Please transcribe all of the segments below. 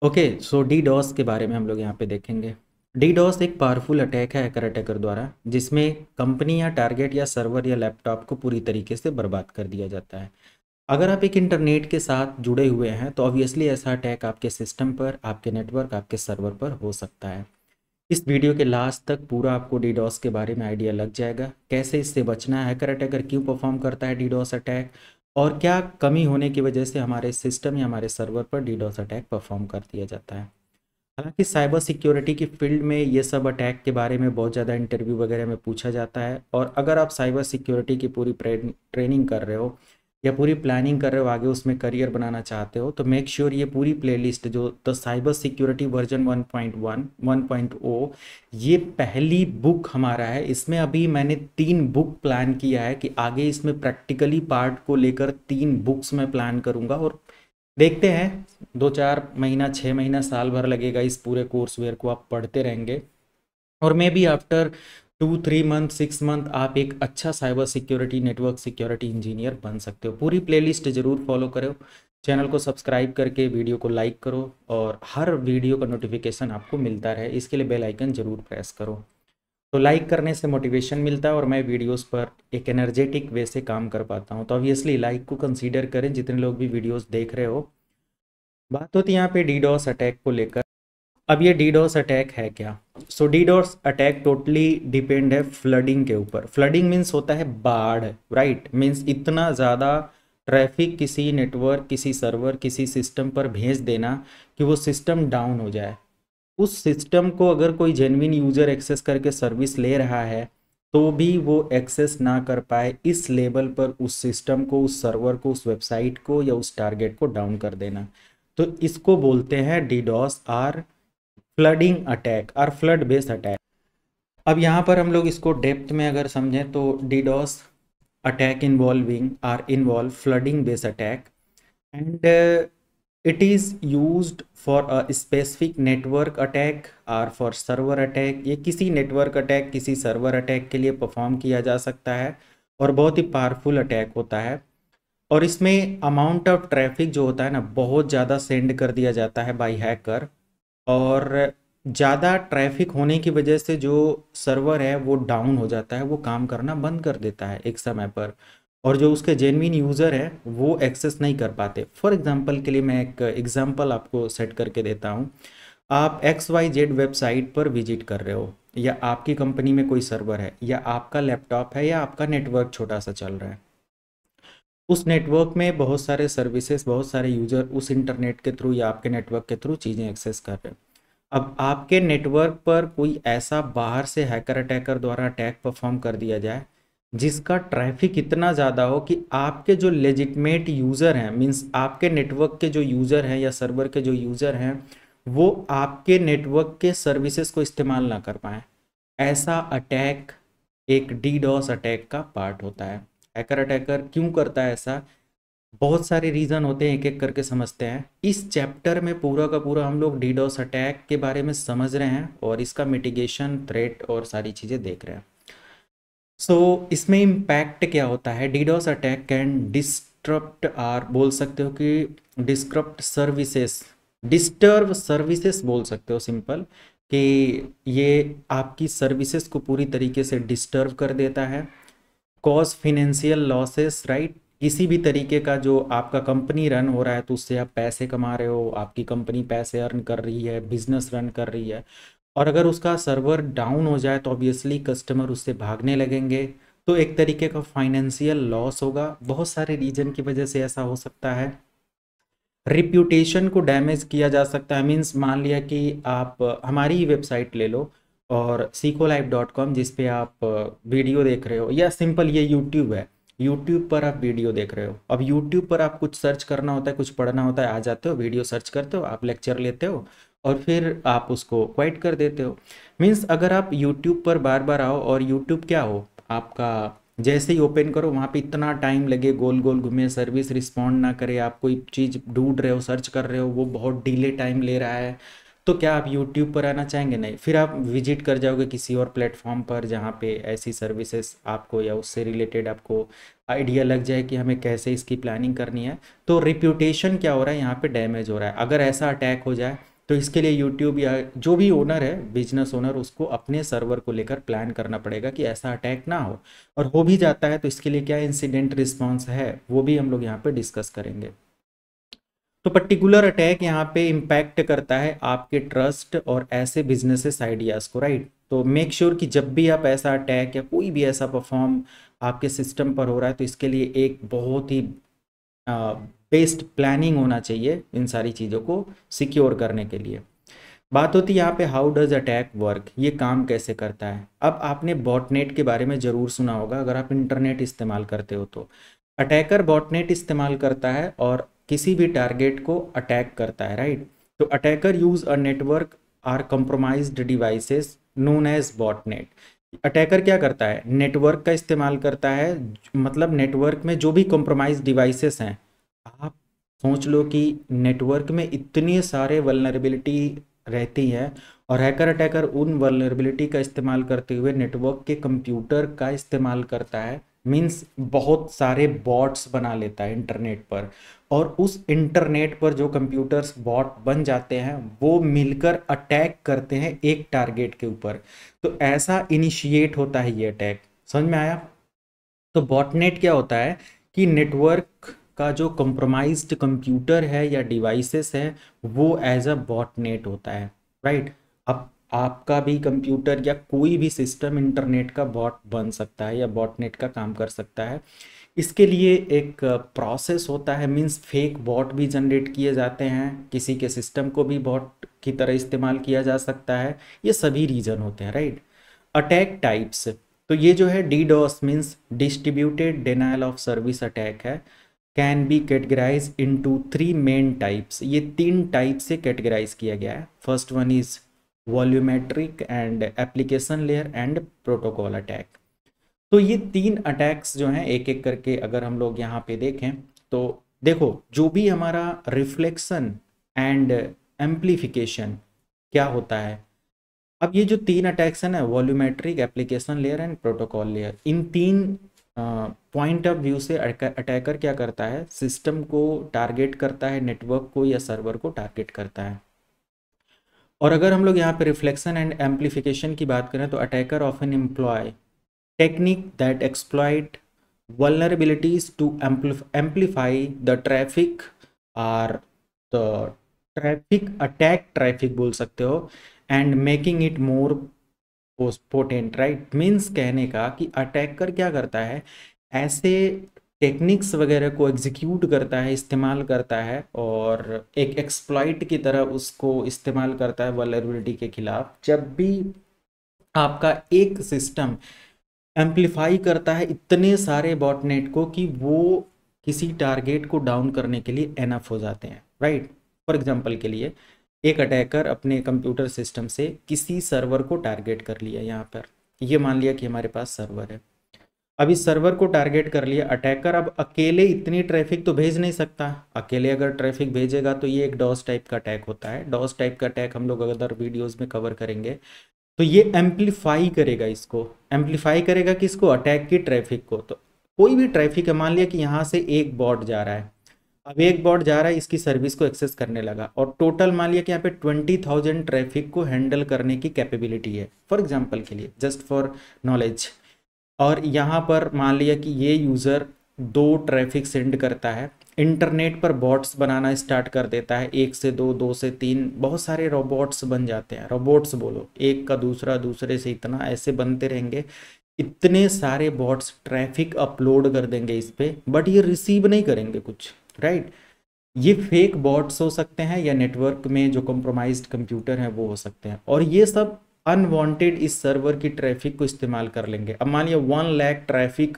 Okay, सो DDoS के बारे में हम लोग यहाँ पे देखेंगे। डीडॉस एक पावरफुल अटैक है हैकर अटैकर द्वारा, जिसमें कंपनी या टारगेट या सर्वर या लैपटॉप को पूरी तरीके से बर्बाद कर दिया जाता है। अगर आप एक इंटरनेट के साथ जुड़े हुए हैं तो ऑब्वियसली ऐसा अटैक आपके सिस्टम पर, आपके नेटवर्क, आपके सर्वर पर हो सकता है। इस वीडियो के लास्ट तक पूरा आपको डीडॉस के बारे में आइडिया लग जाएगा, कैसे इससे बचना है, हैकर अटैकर क्यों परफॉर्म करता है डीडॉस अटैक, और क्या कमी होने की वजह से हमारे सिस्टम या हमारे सर्वर पर डीडॉस अटैक परफॉर्म कर दिया जाता है। हालांकि साइबर सिक्योरिटी की फील्ड में ये सब अटैक के बारे में बहुत ज़्यादा इंटरव्यू वगैरह में पूछा जाता है, और अगर आप साइबर सिक्योरिटी की पूरी ट्रेनिंग कर रहे हो या पूरी प्लानिंग कर रहे हो, आगे उसमें करियर बनाना चाहते हो, तो मेक श्योर ये पूरी प्लेलिस्ट जो द साइबर सिक्योरिटी वर्जन 1.1 1.0 ये पहली बुक हमारा है। इसमें अभी मैंने 3 बुक प्लान किया है कि आगे इसमें प्रैक्टिकली पार्ट को लेकर 3 बुक्स में प्लान करूँगा, और देखते हैं 2-4 महीना 6 महीना साल भर लगेगा इस पूरे कोर्स वेयर को आप पढ़ते रहेंगे, और may be after 2-3 month 6 month आप एक अच्छा cyber security network security engineer बन सकते हो। पूरी प्लेलिस्ट जरूर फॉलो करो, चैनल को सब्सक्राइब करके वीडियो को लाइक करो, और हर वीडियो का नोटिफिकेशन आपको मिलता रहे इसके लिए बेल आइकन जरूर प्रेस करो। तो लाइक करने से मोटिवेशन मिलता है और मैं वीडियोस पर एक एनर्जेटिक वे से काम कर पाता हूँ। तो ऑब्वियसली लाइक को कंसीडर करें जितने लोग भी वीडियोस देख रहे हो। बात होती है यहाँ पे डीडॉस अटैक को लेकर। अब ये डीडॉस अटैक है क्या? सो डीडॉस अटैक टोटली डिपेंड है फ्लडिंग के ऊपर। फ्लडिंग मीन्स होता है बाढ़, राइट? मीन्स इतना ज़्यादा ट्रैफिक किसी नेटवर्क, किसी सर्वर, किसी सिस्टम पर भेज देना कि वो सिस्टम डाउन हो जाए। उस सिस्टम को अगर कोई जेन्युइन यूज़र एक्सेस करके सर्विस ले रहा है तो भी वो एक्सेस ना कर पाए, इस लेवल पर उस सिस्टम को, उस सर्वर को, उस वेबसाइट को या उस टारगेट को डाउन कर देना। तो इसको बोलते हैं डीडॉस आर फ्लडिंग अटैक और फ्लड बेस्ड अटैक। अब यहाँ पर हम लोग इसको डेप्थ में अगर समझें तो DDoS attack involve flooding based attack, and it is used for a specific network attack or for server attack। ये किसी नेटवर्क अटैक, किसी सर्वर अटैक के लिए परफॉर्म किया जा सकता है और बहुत ही पावरफुल अटैक होता है। और इसमें अमाउंट ऑफ ट्रैफिक जो होता है ना, बहुत ज़्यादा सेंड कर दिया जाता है बाय हैकर, और ज़्यादा ट्रैफिक होने की वजह से जो सर्वर है वो डाउन हो जाता है, वो काम करना बंद कर देता है एक समय पर, और जो उसके जेन्युइन यूज़र है वो एक्सेस नहीं कर पाते। फॉर एग्जांपल के लिए मैं एक एग्जांपल आपको सेट करके देता हूँ। आप XYZ वेबसाइट पर विजिट कर रहे हो, या आपकी कंपनी में कोई सर्वर है, या आपका लैपटॉप है, या आपका नेटवर्क छोटा सा चल रहा है। उस नेटवर्क में बहुत सारे सर्विसेज, बहुत सारे यूज़र उस इंटरनेट के थ्रू या आपके नेटवर्क के थ्रू चीज़ें एक्सेस कर रहे हैं। अब आपके नेटवर्क पर कोई ऐसा बाहर से हैकर अटैकर द्वारा अटैक परफॉर्म कर दिया जाए जिसका ट्रैफिक इतना ज़्यादा हो कि आपके जो लेजिटमेट यूज़र हैं, मीन्स आपके नेटवर्क के जो यूज़र हैं या सर्वर के जो यूज़र हैं, वो आपके नेटवर्क के सर्विसेज को इस्तेमाल ना कर पाएँ, ऐसा अटैक एक डीडॉस अटैक का पार्ट होता है। हैकर अटैकर क्यों करता है ऐसा? बहुत सारे रीज़न होते हैं, एक एक करके समझते हैं। इस चैप्टर में पूरा का पूरा हम लोग डीडॉस अटैक के बारे में समझ रहे हैं और इसका मिटिगेशन, थ्रेट और सारी चीज़ें देख रहे हैं। इसमें इम्पैक्ट क्या होता है? DDoS attack can disturb, or बोल सकते हो कि डिस्टर्ब सर्विसेज, डिस्टर्ब सर्विसेज बोल सकते हो सिंपल, कि ये आपकी सर्विसेज को पूरी तरीके से डिस्टर्ब कर देता है। Cause financial losses, right? किसी भी तरीके का जो आपका कंपनी रन हो रहा है तो उससे आप पैसे कमा रहे हो, आपकी कंपनी पैसे अर्न कर रही है, बिजनेस रन कर रही है, और अगर उसका सर्वर डाउन हो जाए तो ऑब्वियसली कस्टमर उससे भागने लगेंगे, तो एक तरीके का फाइनेंशियल लॉस होगा। बहुत सारे रीजन की वजह से ऐसा हो सकता है। रिप्यूटेशन को डैमेज किया जा सकता है। मीन्स मान लिया कि आप हमारी ही वेबसाइट ले लो और secollive.com, जिस पे आप वीडियो देख रहे हो, या सिंपल ये यूट्यूब है, यूट्यूब पर आप वीडियो देख रहे हो। अब यूट्यूब पर आप कुछ सर्च करना होता है, कुछ पढ़ना होता है, आ जाते हो, वीडियो सर्च करते हो, आप लेक्चर लेते हो और फिर आप उसको क्वाइट कर देते हो। मीन्स अगर आप यूट्यूब पर बार बार आओ, और यूट्यूब क्या हो आपका, जैसे ही ओपन करो वहाँ पे इतना टाइम लगे, गोल गोल घूमे, सर्विस रिस्पॉन्ड ना करे, आप कोई चीज़ ढूंढ रहे हो, सर्च कर रहे हो, वो बहुत डिले टाइम ले रहा है, तो क्या आप यूट्यूब पर आना चाहेंगे? नहीं। फिर आप विजिट कर जाओगे किसी और प्लेटफॉर्म पर जहाँ पे ऐसी सर्विसेज आपको या उससे रिलेटेड आपको आइडिया लग जाए कि हमें कैसे इसकी प्लानिंग करनी है। तो रिप्यूटेशन क्या हो रहा है यहाँ पे? डैमेज हो रहा है। अगर ऐसा अटैक हो जाए तो इसके लिए यूट्यूब या जो भी ओनर है, बिजनेस ओनर, उसको अपने सर्वर को लेकर प्लान करना पड़ेगा कि ऐसा अटैक ना हो, और हो भी जाता है तो इसके लिए क्या इंसिडेंट रिस्पॉन्स है वो भी हम लोग यहाँ पे डिस्कस करेंगे। तो पर्टिकुलर अटैक यहाँ पे इम्पैक्ट करता है आपके ट्रस्ट और ऐसे बिजनेसेस आइडियाज को, राइट। तो मेक श्योर कि जब भी आप ऐसा अटैक या कोई भी ऐसा परफॉर्म आपके सिस्टम पर हो रहा है तो इसके लिए एक बहुत ही बेस्ट प्लानिंग होना चाहिए इन सारी चीज़ों को सिक्योर करने के लिए। बात होती है यहाँ पे हाउ डज अटैक वर्क, ये काम कैसे करता है। अब आपने बॉटनेट के बारे में ज़रूर सुना होगा अगर आप इंटरनेट इस्तेमाल करते हो तो। अटैकर बॉटनेट इस्तेमाल करता है और किसी भी टारगेट को अटैक करता है, राइट। तो attacker use a network or compromised devices known as botnet. Attacker क्या करता है, नेटवर्क का इस्तेमाल करता है, मतलब नेटवर्क में जो भी कंप्रोमाइज डिवाइसेस हैं, आप सोच लो कि नेटवर्क में इतने सारे वल्नरेबिलिटी रहती है और हैकर अटैकर उन वल्नरेबिलिटी का इस्तेमाल करते हुए नेटवर्क के कंप्यूटर का इस्तेमाल करता है, मींस बहुत सारे बॉट्स बना लेता है इंटरनेट पर, और उस इंटरनेट पर जो कंप्यूटर्स बॉट बन जाते हैं वो मिलकर अटैक करते हैं एक टारगेट के ऊपर। तो ऐसा इनिशिएट होता है ये अटैक, समझ में आया। तो बॉटनेट क्या होता है कि नेटवर्क का जो कंप्रोमाइज्ड कंप्यूटर है या डिवाइसेस है वो एज अ बॉटनेट होता है, राइट। अब आपका भी कंप्यूटर या कोई भी सिस्टम इंटरनेट का बॉट बन सकता है या बॉटनेट का काम कर सकता है। इसके लिए एक प्रोसेस होता है, मींस फेक बॉट भी जनरेट किए जाते हैं, किसी के सिस्टम को भी बॉट की तरह इस्तेमाल किया जा सकता है, ये सभी रीजन होते हैं, राइट। अटैक टाइप्स, तो ये जो है DDoS means distributed denial of service attack है, can be categorize into 3 main types. ये 3 टाइप से कैटेगराइज किया गया है। First one is volumetric and application layer and protocol attack. तो ये 3 अटैक्स जो हैं एक एक करके अगर हम लोग यहाँ पे देखें तो देखो, जो भी हमारा रिफ्लेक्शन एंड एम्प्लीफिकेशन क्या होता है। अब ये जो 3 अटैक्स हैं ना, volumetric, application layer and protocol layer, in 3 point of view से अटैकर क्या करता है, सिस्टम को टारगेट करता है, नेटवर्क को या सर्वर को टारगेट करता है। और अगर हम लोग यहाँ पे रिफ्लेक्शन एंड एम्प्लीफिकेशन की बात करें तो attacker often employ technique that exploit vulnerabilities to amplify the traffic or the traffic attack traffic बोल सकते हो, and making it more potent, right. Means कहने का कि अटैकर क्या करता है, ऐसे टेक्निक्स वगैरह को एग्जीक्यूट करता है, इस्तेमाल करता है और एक एक्सप्लॉइट की तरह उसको इस्तेमाल करता है वल्नरेबिलिटी के खिलाफ। जब भी आपका एक सिस्टम एम्प्लीफाई करता है इतने सारे बॉटनेट को कि वो किसी टारगेट को डाउन करने के लिए एनफ हो जाते हैं, राइट। फॉर एग्जांपल के लिए एक अटैकर अपने कंप्यूटर सिस्टम से किसी सर्वर को टारगेट कर लिया, यहाँ पर ये मान लिया कि हमारे पास सर्वर है। अब इस सर्वर को टारगेट कर लिया अटैकर, अब अकेले इतनी ट्रैफिक तो भेज नहीं सकता। अकेले अगर ट्रैफिक भेजेगा तो ये एक डॉस टाइप का अटैक होता है। डॉस टाइप का अटैक हम लोग अदर वीडियोज़ में कवर करेंगे। तो ये एम्पलीफाई करेगा, इसको एम्पलीफाई करेगा कि इसको अटैक की ट्रैफिक को। तो कोई भी ट्रैफिक है, मान लिया कि यहाँ से एक बॉट जा रहा है, अब एक बॉट जा रहा है इसकी सर्विस को एक्सेस करने लगा, और टोटल मान लिया कि यहाँ पे 20,000 ट्रैफिक को हैंडल करने की कैपेबिलिटी है, फॉर एग्जांपल के लिए, जस्ट फॉर नॉलेज। और यहाँ पर मान लिया कि ये यूज़र 2 ट्रैफिक सेंड करता है, इंटरनेट पर बॉट्स बनाना स्टार्ट कर देता है, 1 से 2, 2 से 3, बहुत सारे रोबोट्स बन जाते हैं। रोबोट्स बोलो, एक का दूसरा, दूसरे से इतना, ऐसे बनते रहेंगे। इतने सारे बॉट्स ट्रैफिक अपलोड कर देंगे इस पे, बट ये रिसीव नहीं करेंगे कुछ, राइट। ये फेक बॉट्स हो सकते हैं या नेटवर्क में जो कॉम्प्रोमाइज्ड कंप्यूटर हैं वो हो सकते हैं, और ये सब अनवांटेड इस सर्वर की ट्रैफिक को इस्तेमाल कर लेंगे। अब मान लिया 1 लाख ट्रैफिक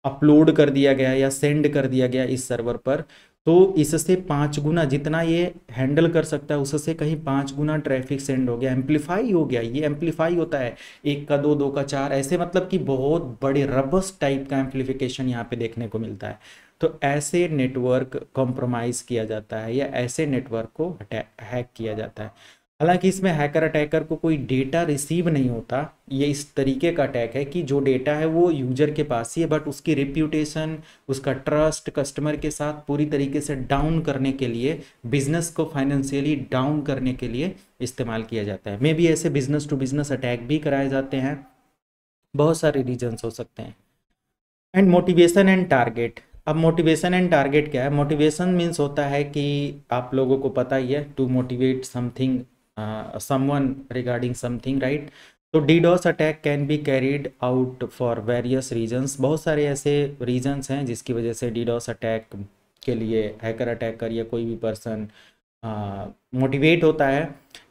अपलोड कर दिया गया या सेंड कर दिया गया इस सर्वर पर, तो इससे 5 गुना जितना ये हैंडल कर सकता है उससे कहीं 5 गुना ट्रैफिक सेंड हो गया, एम्पलीफाई हो गया। ये एम्पलीफाई होता है 1 का 2, 2 का 4, ऐसे मतलब कि बहुत बड़े रबस्ट टाइप का एम्पलीफिकेशन यहाँ पे देखने को मिलता है। तो ऐसे नेटवर्क कॉम्प्रोमाइज़ किया जाता है या ऐसे नेटवर्क को हैक किया जाता है। हालांकि इसमें हैकर अटैकर को कोई डेटा रिसीव नहीं होता, ये इस तरीके का अटैक है कि जो डेटा है वो यूजर के पास ही है, बट उसकी रेप्यूटेशन, उसका ट्रस्ट कस्टमर के साथ पूरी तरीके से डाउन करने के लिए, बिजनेस को फाइनेंशियली डाउन करने के लिए इस्तेमाल किया जाता है। मे बी ऐसे बिजनेस टू बिजनेस अटैक भी कराए जाते हैं, बहुत सारे रीजंस हो सकते हैं। And motivation and target. अब मोटिवेशन एंड टारगेट क्या है? मोटिवेशन मीन्स होता है कि आप लोगों को पता ही है, to motivate something someone regarding something, right? तो DDoS attack can be carried out for various reasons. बहुत सारे ऐसे रीजंस हैं जिसकी वजह से डीडोस अटैक के लिए हैकर अटैकर या कोई भी पर्सन मोटिवेट होता है।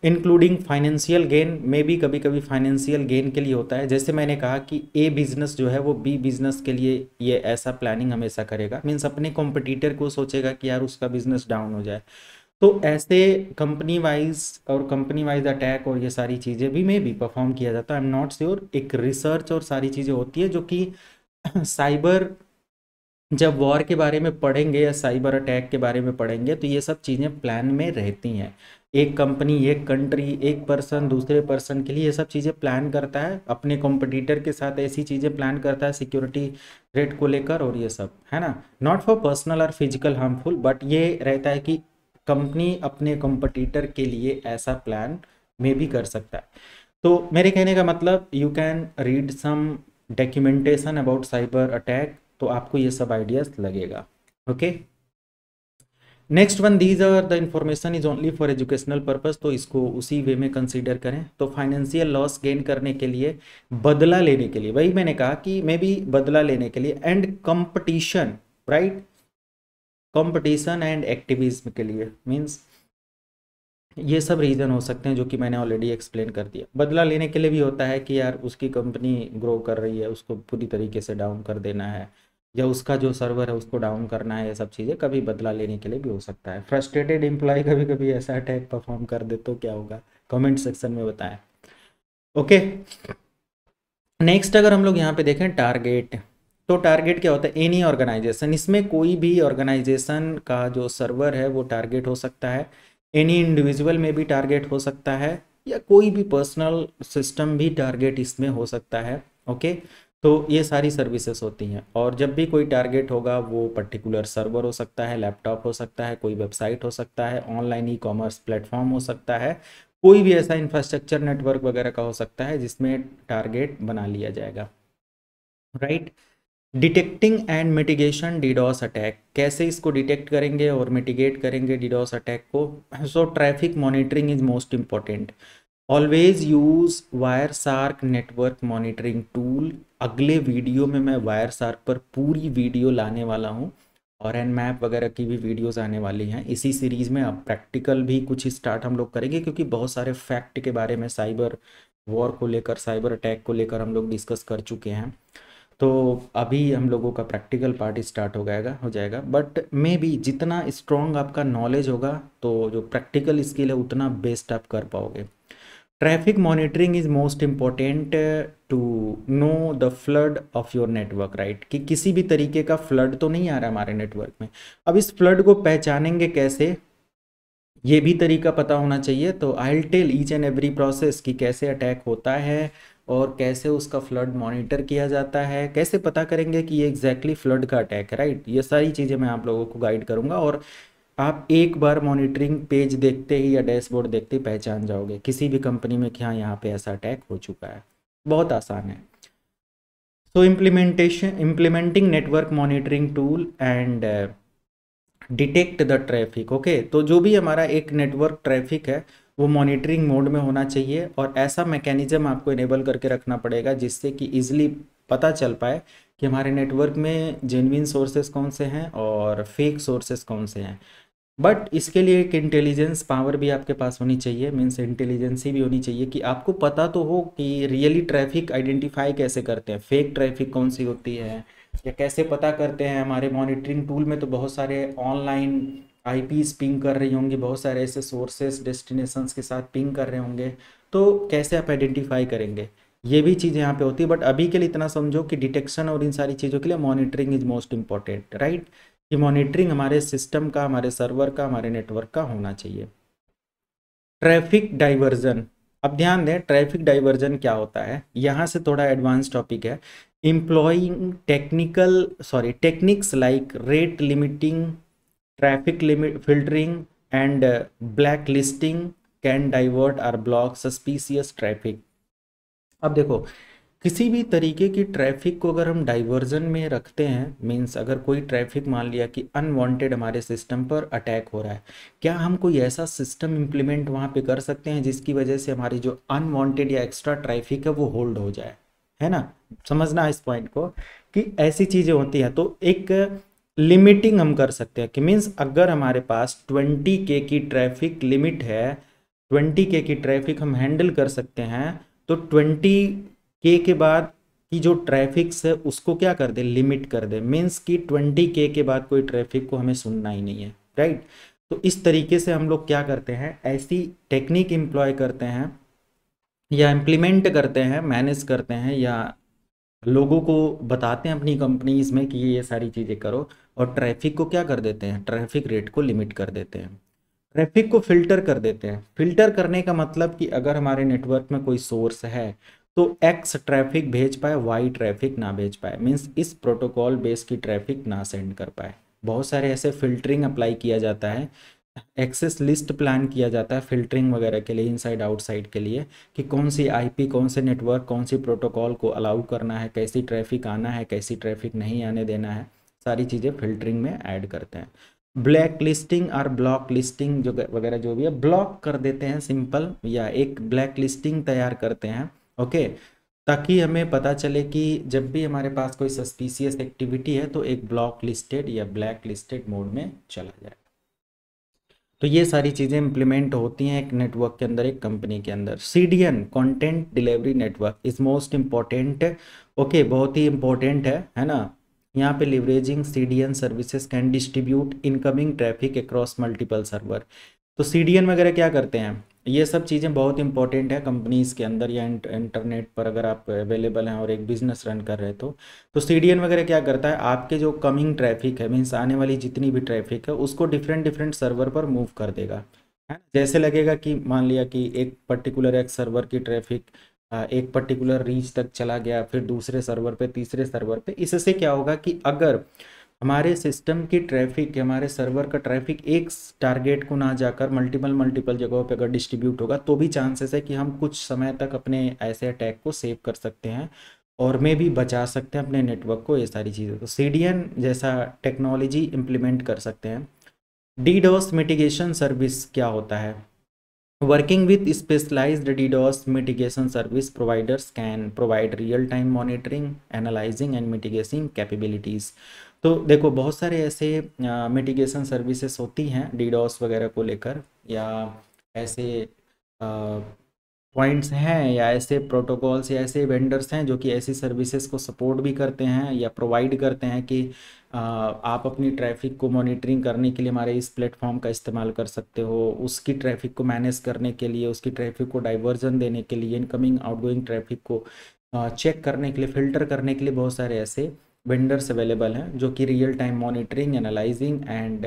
इंक्लूडिंग फाइनेंशियल गेन, में भी कभी कभी फाइनेंशियल गेन के लिए होता है। जैसे मैंने कहा कि ए बिजनेस जो है वो बी बिजनेस के लिए ये ऐसा प्लानिंग हमेशा करेगा, मीन्स अपने कॉम्पिटिटर को सोचेगा कि यार उसका बिजनेस डाउन हो जाए। तो ऐसे कंपनी वाइज और कंपनी वाइज अटैक और ये सारी चीज़ें भी में भी परफॉर्म किया जाता है। आई एम नॉट श्योर, एक रिसर्च और सारी चीज़ें होती है जो कि साइबर, जब वॉर के बारे में पढ़ेंगे या साइबर अटैक के बारे में पढ़ेंगे तो ये सब चीज़ें प्लान में रहती हैं। एक कंपनी, एक कंट्री, एक पर्सन दूसरे पर्सन के लिए ये सब चीज़ें प्लान करता है, अपने कॉम्पिटिटर के साथ ऐसी चीज़ें प्लान करता है सिक्योरिटी थ्रेट को लेकर, और ये सब है ना, नॉट फॉर पर्सनल और फिजिकल हार्मफुल, बट ये रहता है कि कंपनी अपने कॉम्पिटिटर के लिए ऐसा प्लान में भी कर सकता है। तो मेरे कहने का मतलब, you can read some documentation about cyber attack, तो आपको ये सब आइडियाज लगेगा। Okay, next one, these are the information is only for educational purpose, तो इसको उसी वे में कंसीडर करें। तो फाइनेंशियल लॉस गेन करने के लिए, बदला लेने के लिए, वही मैंने कहा कि मे बी बदला लेने के लिए, and competition, right, competition and activism के लिए, मीन्स ये सब रीज़न हो सकते हैं जो कि मैंने ऑलरेडी एक्सप्लेन कर दिया। बदला लेने के लिए भी होता है कि यार उसकी कंपनी ग्रो कर रही है, उसको पूरी तरीके से डाउन कर देना है, या उसका जो सर्वर है उसको डाउन करना है, ये सब चीज़ें कभी बदला लेने के लिए भी हो सकता है। फ्रस्ट्रेटेड एम्प्लॉय कभी कभी ऐसा अटैक परफॉर्म कर दे तो क्या होगा, कमेंट सेक्शन में बताएं। ओके, नेक्स्ट अगर हम लोग यहाँ पे देखें टारगेट, तो टारगेट क्या होता है? एनी ऑर्गेनाइजेशन, इसमें कोई भी ऑर्गेनाइजेशन का जो सर्वर है वो टारगेट हो सकता है। एनी इंडिविजुअल में भी टारगेट हो सकता है, या कोई भी पर्सनल सिस्टम भी टारगेट इसमें हो सकता है। ओके, तो ये सारी सर्विसेज होती हैं, और जब भी कोई टारगेट होगा वो पर्टिकुलर सर्वर हो सकता है, लैपटॉप हो सकता है, कोई वेबसाइट हो सकता है, ऑनलाइन ई कॉमर्स प्लेटफॉर्म हो सकता है, कोई भी ऐसा इंफ्रास्ट्रक्चर नेटवर्क वगैरह का हो सकता है जिसमें टारगेट बना लिया जाएगा, right. Detecting and mitigation DDoS attack, कैसे इसको डिटेक्ट करेंगे और मिटिगेट करेंगे डीडोस अटैक को? So traffic monitoring is most important. Always use wire shark network monitoring tool. अगले वीडियो में मैं वायर शार्क पर पूरी वीडियो लाने वाला हूँ, और एनमैप वगैरह की भी वीडियोस आने वाली हैं इसी सीरीज़ में। अब प्रैक्टिकल भी कुछ स्टार्ट हम लोग करेंगे, क्योंकि बहुत सारे फैक्ट के बारे में साइबर वॉर को लेकर, साइबर अटैक को लेकर हम लोग डिस्कस कर चुके हैं। तो अभी हम लोगों का प्रैक्टिकल पार्ट स्टार्ट हो जाएगा, बट मे बी जितना स्ट्रॉन्ग आपका नॉलेज होगा तो जो प्रैक्टिकल स्किल है उतना बेस्ट आप कर पाओगे। Traffic monitoring is most important to know the flood of your network, right, कि किसी भी तरीके का फ्लड तो नहीं आ रहा हमारे नेटवर्क में। अब इस फ्लड को पहचानेंगे कैसे, ये भी तरीका पता होना चाहिए। तो I will tell each and every process कि कैसे अटैक होता है और कैसे उसका फ्लड मॉनिटर किया जाता है, कैसे पता करेंगे कि ये एग्जैक्टली फ्लड का अटैक है, राइट। ये सारी चीज़ें मैं आप लोगों को गाइड करूँगा, और आप एक बार मॉनिटरिंग पेज देखते ही या डैशबोर्ड देखते ही पहचान जाओगे किसी भी कंपनी में कि हाँ यहाँ पे ऐसा अटैक हो चुका है। बहुत आसान है। So implementing network monitoring tool and detect the traffic. Okay, तो जो भी हमारा एक नेटवर्क ट्रैफिक है वो मॉनिटरिंग मोड में होना चाहिए, और ऐसा मैकेनिज्म आपको इनेबल करके रखना पड़ेगा जिससे कि इजीली पता चल पाए कि हमारे नेटवर्क में जेन्युइन सोर्सेस कौन से हैं और फेक सोर्सेस कौन से हैं। बट इसके लिए एक इंटेलिजेंस पावर भी आपके पास होनी चाहिए, मीन्स इंटेलिजेंसी भी होनी चाहिए कि आपको पता तो हो कि रियली ट्रैफिक आइडेंटिफाई कैसे करते हैं, फेक ट्रैफिक कौन सी होती है, या कैसे पता करते हैं। हमारे मॉनिटरिंग टूल में तो बहुत सारे ऑनलाइन आईपीस पिंग कर रही होंगी, बहुत सारे ऐसे सोर्सेस डेस्टिनेशंस के साथ पिंग कर रहे होंगे, तो कैसे आप आइडेंटिफाई करेंगे? ये भी चीज़ यहाँ पे होती है। बट अभी के लिए इतना समझो कि डिटेक्शन और इन सारी चीज़ों के लिए monitoring is most important, right. कि मॉनिटरिंग हमारे सिस्टम का, हमारे सर्वर का, हमारे नेटवर्क का होना चाहिए। Traffic diversion. अब ध्यान दें ट्रैफिक डाइवर्जन क्या होता है, यहाँ से थोड़ा एडवांस टॉपिक है। Employing techniques like rate limiting, traffic limit filtering and black listing can divert और ब्लॉक सस्पिशियस ट्रैफिक। अब देखो किसी भी तरीके की ट्रैफिक को अगर हम डाइवर्जन में रखते हैं, मीन्स अगर कोई ट्रैफिक मान लिया कि अनवांटेड हमारे सिस्टम पर अटैक हो रहा है, क्या हम कोई ऐसा सिस्टम इम्प्लीमेंट वहाँ पे कर सकते हैं जिसकी वजह से हमारी जो अनवांटेड या एक्स्ट्रा ट्रैफिक है वो होल्ड हो जाए, है ना। समझना इस पॉइंट को कि ऐसी चीज़ें होती हैं, तो एक लिमिटिंग हम कर सकते हैं कि मीन्स अगर हमारे पास 20K की ट्रैफिक लिमिट है, 20K की ट्रैफिक हम हैंडल कर सकते हैं, तो 20K के बाद की जो ट्रैफिक है उसको क्या कर दे, लिमिट कर दे, मीन्स कि 20K के बाद कोई ट्रैफिक को हमें सुनना ही नहीं है, राइट। तो इस तरीके से हम लोग क्या करते हैं, ऐसी टेक्निक एम्प्लॉय करते हैं या इम्प्लीमेंट करते हैं, मैनेज करते हैं, या लोगों को बताते हैं अपनी कंपनीज में कि ये सारी चीज़ें करो, और ट्रैफिक को क्या कर देते हैं, ट्रैफिक रेट को लिमिट कर देते हैं, ट्रैफिक को फिल्टर कर देते हैं। फिल्टर करने का मतलब कि अगर हमारे नेटवर्क में कोई सोर्स है तो एक्स ट्रैफिक भेज पाए, वाई ट्रैफिक ना भेज पाए, मीन्स इस प्रोटोकॉल बेस की ट्रैफिक ना सेंड कर पाए। बहुत सारे ऐसे फिल्टरिंग अप्लाई किया जाता है, एक्सेस लिस्ट प्लान किया जाता है फिल्टरिंग वगैरह के लिए, इनसाइड आउटसाइड के लिए, कि कौन सी आईपी, कौन से नेटवर्क, कौन सी प्रोटोकॉल को अलाउ करना है, कैसी ट्रैफिक आना है, कैसी ट्रैफिक नहीं आने देना है, सारी चीज़ें फिल्टरिंग में ऐड करते हैं। ब्लैक लिस्टिंग और ब्लॉक लिस्टिंग जो वगैरह जो भी है, ब्लॉक कर देते हैं सिंपल, या एक ब्लैक लिस्टिंग तैयार करते हैं, ओके, ताकि हमें पता चले कि जब भी हमारे पास कोई सस्पिशियस एक्टिविटी है तो एक ब्लॉक लिस्टेड या ब्लैक लिस्टेड मोड में चला जाए। तो ये सारी चीज़ें इंप्लीमेंट होती हैं एक नेटवर्क के अंदर, एक कंपनी के अंदर। CDN content delivery network is most important, okay, बहुत ही इंपॉर्टेंट है ना। यहाँ पे leveraging CDN services can distribute incoming traffic across multiple server. तो CDN वगैरह क्या करते हैं, ये सब चीज़ें बहुत इंपॉर्टेंट है कंपनीज़ के अंदर या इंटरनेट पर अगर आप अवेलेबल हैं और एक बिजनेस रन कर रहे तो CDN वगैरह क्या करता है, आपके जो कमिंग ट्रैफिक है, मीन्स आने वाली जितनी भी ट्रैफिक है उसको डिफरेंट डिफरेंट सर्वर पर मूव कर देगा, है ना। जैसे लगेगा कि मान लिया कि एक पर्टिकुलर एक सर्वर की ट्रैफिक एक पर्टिकुलर रीच तक चला गया, फिर दूसरे सर्वर पे, तीसरे सर्वर पे, इससे क्या होगा कि अगर हमारे सिस्टम की ट्रैफिक, हमारे सर्वर का ट्रैफिक एक टारगेट को ना जाकर मल्टीपल जगहों पे अगर डिस्ट्रीब्यूट होगा, तो भी चांसेस है कि हम कुछ समय तक अपने ऐसे अटैक को सेव कर सकते हैं और में भी बचा सकते हैं अपने नेटवर्क को, ये सारी चीज़ें। तो CDN जैसा टेक्नोलॉजी इम्प्लीमेंट कर सकते हैं। DDoS मिटिगेशन सर्विस क्या होता है, working with specialized DDoS mitigation service providers can provide real-time monitoring, analyzing and mitigating capabilities। तो देखो बहुत सारे ऐसे मिटिगेशन सर्विसेज होती हैं DDoS वगैरह को लेकर, या ऐसे पॉइंट्स हैं, या ऐसे प्रोटोकॉल्स या ऐसे वेंडर्स हैं जो कि ऐसी सर्विसेज को सपोर्ट भी करते हैं या प्रोवाइड करते हैं कि आप अपनी ट्रैफिक को मॉनिटरिंग करने के लिए हमारे इस प्लेटफॉर्म का इस्तेमाल कर सकते हो, उसकी ट्रैफिक को मैनेज करने के लिए, उसकी ट्रैफिक को डाइवर्जन देने के लिए, इनकमिंग आउटगोइंग ट्रैफिक को चेक करने के लिए, फिल्टर करने के लिए बहुत सारे ऐसे वेंडर्स अवेलेबल हैं जो कि real time monitoring, analysing and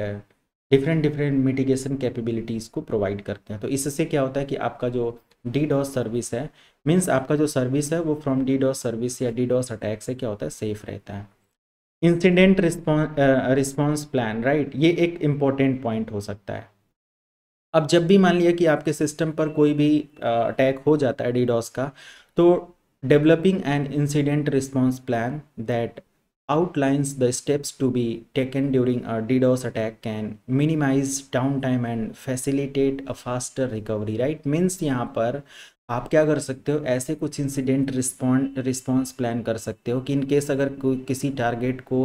different different mitigation capabilities को प्रोवाइड करते हैं। तो इससे क्या होता है कि आपका जो DDoS सर्विस है, मीन्स आपका जो सर्विस है वो फ्रॉम DDoS सर्विस या DDoS अटैक से क्या होता है, सेफ रहता है। इंसिडेंट रिस्पॉन्स प्लान, राइट, ये एक इम्पॉर्टेंट पॉइंट हो सकता है। अब जब भी मान लिया कि आपके सिस्टम पर कोई भी अटैक हो जाता है DDoS का, तो developing an incident response plan that outlines the steps to be taken during a DDoS attack can minimize downtime and facilitate a faster recovery, right। Means यहाँ पर आप क्या कर सकते हो, ऐसे कुछ इंसिडेंट रिस्पॉन्स प्लान कर सकते हो कि इन केस अगर कोई किसी टारगेट को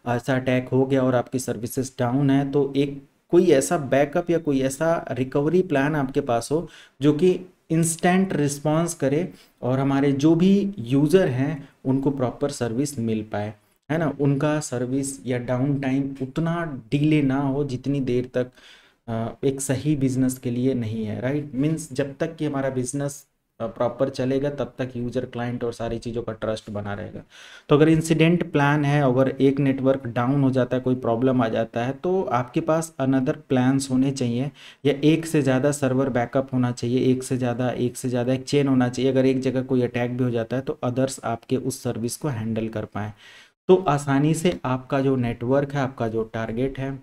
ऐसा अटैक हो गया और आपकी सर्विसेज डाउन है, तो एक कोई ऐसा बैकअप या कोई ऐसा रिकवरी प्लान आपके पास हो जो कि इंस्टेंट रिस्पॉन्स करे और हमारे जो भी यूज़र हैं उनको प्रॉपर सर्विस मिल पाए, है ना, उनका सर्विस या डाउन टाइम उतना डिले ना हो जितनी देर तक एक सही बिजनेस के लिए नहीं है, राइट। मीन्स जब तक कि हमारा बिजनेस प्रॉपर चलेगा तब तक यूजर क्लाइंट और सारी चीज़ों का ट्रस्ट बना रहेगा। तो अगर इंसिडेंट प्लान है, अगर एक नेटवर्क डाउन हो जाता है, कोई प्रॉब्लम आ जाता है, तो आपके पास अनदर प्लान्स होने चाहिए या एक से ज़्यादा सर्वर बैकअप होना चाहिए, एक से ज़्यादा एक चेन होना चाहिए। अगर एक जगह कोई अटैक भी हो जाता है तो अदर्स आपके उस सर्विस को हैंडल कर पाएँ, तो आसानी से आपका जो नेटवर्क है, आपका जो टारगेट है,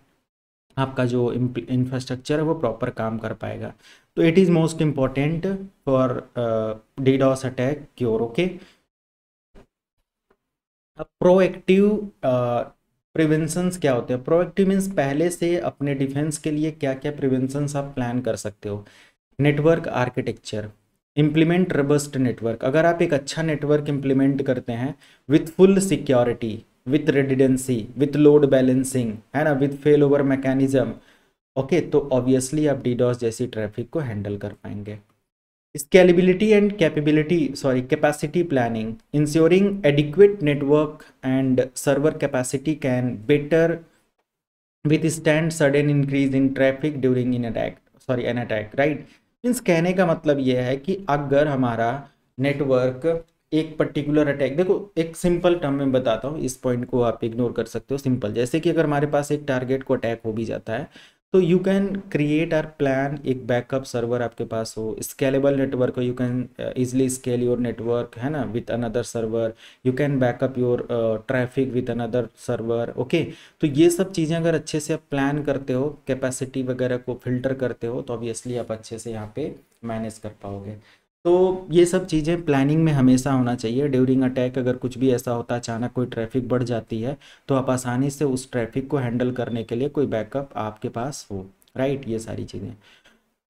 आपका जो इंफ्रास्ट्रक्चर है वो प्रॉपर काम कर पाएगा। तो it is most important for DDoS attack cure. Okay, अब प्रोएक्टिव प्रिवेंशंस क्या होते हैं? प्रोएक्टिव मीन्स पहले से अपने डिफेंस के लिए क्या क्या प्रिवेंशंस आप प्लान कर सकते हो। Network architecture, implement robust network. अगर आप एक अच्छा नेटवर्क इम्प्लीमेंट करते हैं with full security, with redundancy, with load balancing, है ना, with fail over mechanism, okay, तो ऑब्वियसली आप डीडॉस जैसी ट्रैफिक को हैंडल कर पाएंगे। Scalability and capacity planning, ensuring adequate network and server capacity can better withstand sudden increase in traffic during an attack, right. Means कहने का मतलब यह है कि अगर हमारा नेटवर्क एक पर्टिकुलर अटैक, देखो एक सिंपल टर्म में बताता हूँ, इस पॉइंट को आप इग्नोर कर सकते हो। सिंपल, जैसे कि अगर हमारे पास एक टारगेट को अटैक हो भी जाता है तो you can create or plan, एक बैकअप सर्वर आपके पास हो, स्केलेबल नेटवर्क हो, you can easily scale your network, है ना, with another server, you can backup your traffic with another server. Okay, तो ये सब चीज़ें अगर अच्छे से आप प्लान करते हो, कैपेसिटी वगैरह को फिल्टर करते हो, तो ऑब्वियसली आप अच्छे से यहाँ पे मैनेज कर पाओगे। तो ये सब चीज़ें प्लानिंग में हमेशा होना चाहिए। ड्यूरिंग अटैक अगर कुछ भी ऐसा होता है, अचानक कोई ट्रैफिक बढ़ जाती है, तो आप आसानी से उस ट्रैफिक को हैंडल करने के लिए कोई बैकअप आपके पास हो, राइट, ये सारी चीज़ें।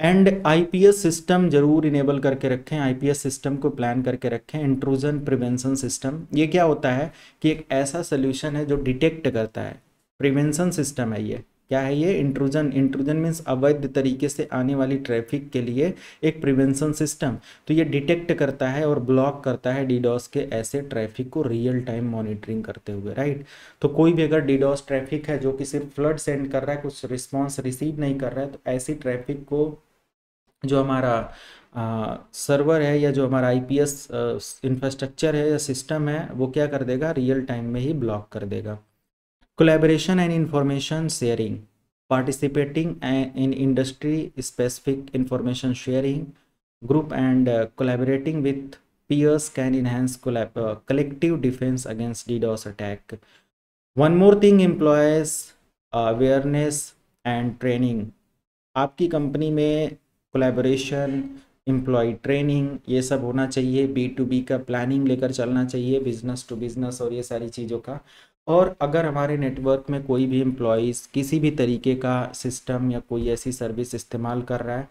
एंड आईपीएस सिस्टम जरूर इनेबल करके रखें, आईपीएस सिस्टम को प्लान करके रखें। इंट्रूजन प्रिवेंशन सिस्टम, ये क्या होता है कि एक ऐसा सोल्यूशन है जो डिटेक्ट करता है, प्रिवेंशन सिस्टम है ये। क्या है ये? इंट्रूजन। इंट्रूजन मीन्स अवैध तरीके से आने वाली ट्रैफिक के लिए एक प्रिवेंशन सिस्टम। तो ये डिटेक्ट करता है और ब्लॉक करता है डीडॉस के ऐसे ट्रैफिक को रियल टाइम मॉनिटरिंग करते हुए, राइट। तो कोई भी अगर डीडॉस ट्रैफिक है जो कि सिर्फ फ्लड सेंड कर रहा है, कुछ रिस्पॉन्स रिसीव नहीं कर रहा है, तो ऐसी ट्रैफिक को जो हमारा सर्वर है या जो हमारा आईपीएस इंफ्रास्ट्रक्चर है या सिस्टम है, वो क्या कर देगा? रियल टाइम में ही ब्लॉक कर देगा। Collaboration and information sharing, participating in industry specific information sharing group and collaborating with peers can enhance collective defense against DDoS attack. One more thing, employees awareness and training. आपकी company में collaboration, employ training, ये सब होना चाहिए। B2B का planning लेकर चलना चाहिए, बिजनेस टू बिजनेस और ये सारी चीज़ों का। और अगर हमारे नेटवर्क में कोई भी एम्प्लॉयज़ किसी भी तरीके का सिस्टम या कोई ऐसी सर्विस इस्तेमाल कर रहा है,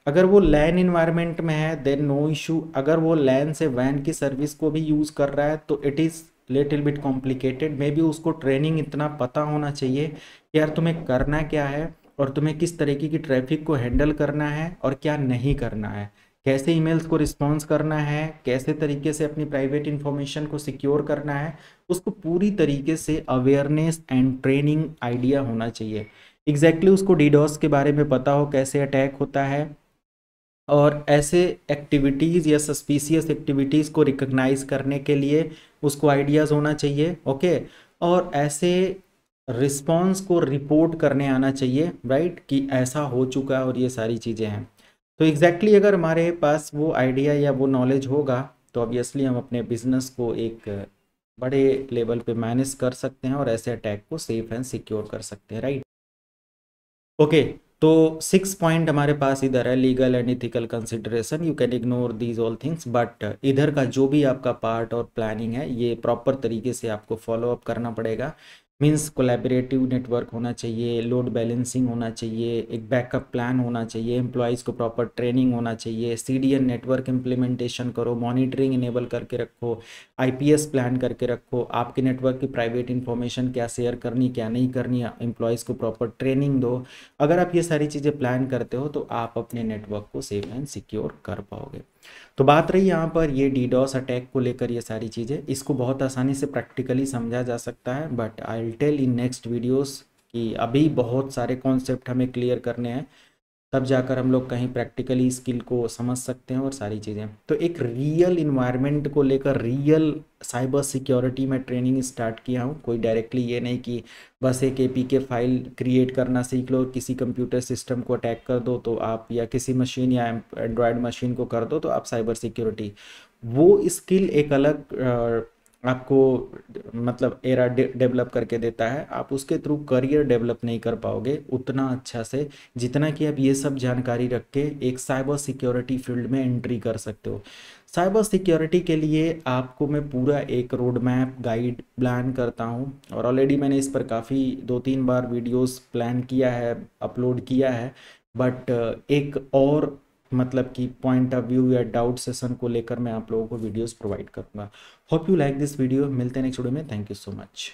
अगर वो लैन इन्वायरमेंट में है देन नो इशू। अगर वो लैन से वैन की सर्विस को भी यूज़ कर रहा है तो it is little bit complicated. May be उसको ट्रेनिंग इतना पता होना चाहिए कि यार तुम्हें करना क्या है और तुम्हें किस तरीके की ट्रैफिक को हैंडल करना है और क्या नहीं करना है, कैसे ईमेल्स को रिस्पॉन्स करना है, कैसे तरीके से अपनी प्राइवेट इन्फॉर्मेशन को सिक्योर करना है, उसको पूरी तरीके से अवेयरनेस एंड ट्रेनिंग आइडिया होना चाहिए। एग्जैक्टली उसको डीडॉस के बारे में पता हो, कैसे अटैक होता है, और ऐसे एक्टिविटीज़ या सस्पिशियस एक्टिविटीज़ को रिकग्नाइज करने के लिए उसको आइडियाज़ होना चाहिए। ओके, और ऐसे रिस्पॉन्स को रिपोर्ट करने आना चाहिए, राइट, कि ऐसा हो चुका है और ये सारी चीज़ें हैं। तो एग्जैक्टली अगर हमारे पास वो आइडिया या वो नॉलेज होगा तो ऑब्वियसली हम अपने बिजनेस को एक बड़े लेवल पे मैनेज कर सकते हैं और ऐसे अटैक को सेफ एंड सिक्योर कर सकते हैं, राइट। ओके, तो 6 पॉइंट हमारे पास इधर है, legal and ethical consideration. You can ignore these all things, but इधर का जो भी आपका पार्ट और प्लानिंग है ये प्रॉपर तरीके से आपको फॉलो अप करना पड़ेगा। मीन्स कोलैबोरेटिव नेटवर्क होना चाहिए, लोड बैलेंसिंग होना चाहिए, एक बैकअप प्लान होना चाहिए, एम्प्लॉयज़ को प्रॉपर ट्रेनिंग होना चाहिए, सीडीएन नेटवर्क इम्प्लीमेंटेशन करो, मॉनिटरिंग इनेबल करके रखो, आईपीएस प्लान करके रखो, आपके नेटवर्क की प्राइवेट इन्फॉर्मेशन क्या शेयर करनी क्या नहीं करनी, एम्प्लॉयज़ को प्रॉपर ट्रेनिंग दो। अगर आप ये सारी चीज़ें प्लान करते हो तो आप अपने नेटवर्क को सेफ एंड सिक्योर कर पाओगे। तो बात रही यहाँ पर ये डीडॉस अटैक को लेकर, ये सारी चीज़ें, इसको बहुत आसानी से प्रैक्टिकली समझा जा सकता है, but I will tell in next videos कि अभी बहुत सारे कॉन्सेप्ट हमें क्लियर करने हैं। तब जाकर हम लोग कहीं प्रैक्टिकली स्किल को समझ सकते हैं और सारी चीज़ें। तो एक रियल इन्वायरमेंट को लेकर रियल साइबर सिक्योरिटी में ट्रेनिंग स्टार्ट किया हूँ। कोई डायरेक्टली ये नहीं कि बस एक एपीके फाइल क्रिएट करना सीख लो, किसी कंप्यूटर सिस्टम को अटैक कर दो तो आप, या किसी मशीन या एंड्रॉयड मशीन को कर दो तो आप साइबर सिक्योरिटी। वो स्किल एक अलग आपको मतलब एरा डेवलप करके देता है। आप उसके थ्रू करियर डेवलप नहीं कर पाओगे उतना अच्छा से जितना कि आप ये सब जानकारी रख के एक साइबर सिक्योरिटी फील्ड में एंट्री कर सकते हो। साइबर सिक्योरिटी के लिए आपको मैं पूरा एक रोड मैप गाइड प्लान करता हूँ, और ऑलरेडी मैंने इस पर काफ़ी 2-3 बार वीडियोस प्लान किया है, अपलोड किया है। बट एक और मतलब कि पॉइंट ऑफ व्यू या डाउट सेशन को लेकर मैं आप लोगों को वीडियोस प्रोवाइड करूँगा। Hope you like this video. मिलते हैं नेक्स्ट वीडियो में। Thank you so much.